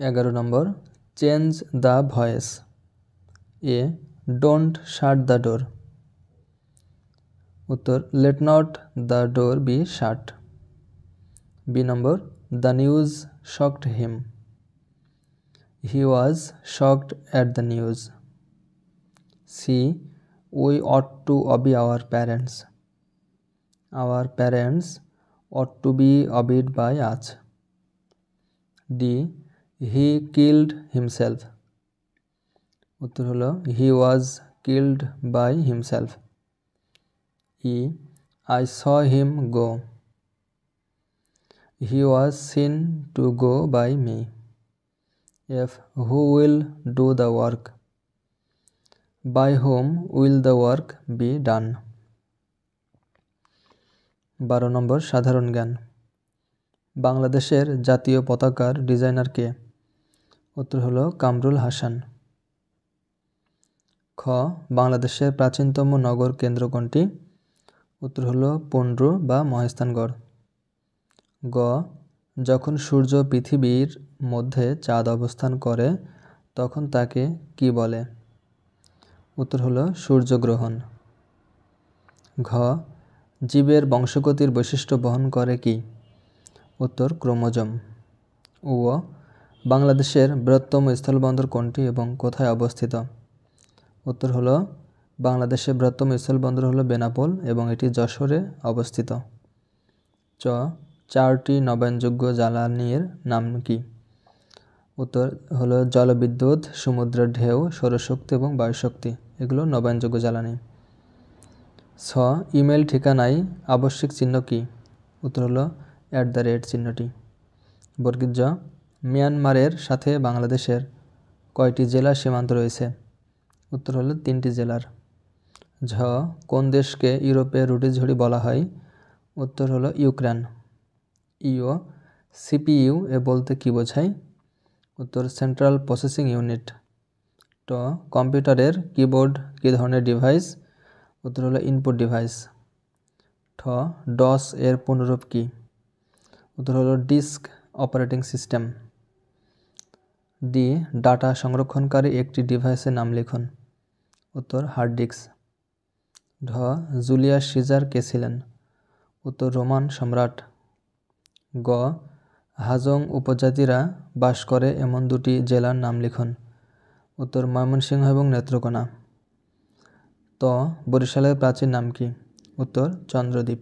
11 number change the voice. A don't shut the door. উত্তর let not the door be shut. B number the news shocked him. He was shocked at the news. C we ought to obey our parents. Our parents ought to be obeyed by us. D he killed himself. উত্তর হলো he was killed by himself. E I saw him go. He was seen to go by me. F who will do the work. By whom will the work be done? 12 নম্বর সাধারণ জ্ঞান। বাংলাদেশের জাতীয় পতাকার designer কে? উত্তর হলো কামরুল হাসান। খ বাংলাদেশের প্রাচীনতম নগর কেন্দ্র কোনটি? উত্তর হলো পুন্ড্র বা মহেস্থানগড়। গ যখন সূর্য পৃথিবীর মধ্যে চাঁদ অবস্থান করে তখন তাকে কি বলে? উত্তর হলো সূর্যগ্রহণ। ঘ জীবের বংশগতির বৈশিষ্ট্য বহন করে কি? উত্তর ক্রোমোজোম। ও বাংলাদেশের বৃহত্তম স্থলবন্দর কোনটি এবং কোথায় অবস্থিত? উত্তর হলো বাংলাদেশের বৃহত্তম স্থলবন্দর হলো বেনাপোল এবং এটি যশোরে অবস্থিত। চ 4টি নবায়নযোগ্য জ্বালানির নাম কি? উত্তর হলো জলবিদ্যুৎ, সমুদ্রের ঢেউ, সৌরশক্তি এবং বায়ুশক্তি। এগুলো নবায়নযোগ্য জ্বালানি। ছ ইমেল ঠিকানায় আবশ্যিক চিহ্ন কি? উত্তর হলো @ চিহ্নটি। বর্গীয় জ মিয়ানমারের সাথে বাংলাদেশের কয়টি জেলার সীমান্ত রয়েছে? উত্তর হলো 3টি জেলার। ঝ কোন দেশকে ইউরোপের রুটিঝুড়ি বলা হয়? উত্তর হলো ইউক্রেন। ইও সিপিইউ এ বলতে কি বোঝায়? উত্তর সেন্ট্রাল প্রসেসিং ইউনিট। ট কম্পিউটারের কিবোর্ড কী ধরনের ডিভাইস? উত্তর হলো ইনপুট ডিভাইস। ঠ ডস এর পুনরূপ কি? উত্তর হলো ডিস্ক অপারেটিং সিস্টেম। ডি ডাটা সংরক্ষণকারী একটি ডিভাইসের নাম লিখুন। উত্তর হার্ড ডিস্ক। ঢ জুলিয়াস সিজার কে ছিলেন? উত্তর রোমান সম্রাট। গ হাজং উপজাতিরা বাস করে এমন 2টি জেলার নাম লিখুন। উত্তর ময়মনসিংহ এবং নেত্রকোনা। ত বরিশালের প্রাচীন নাম কি? উত্তর চন্দ্রদ্বীপ।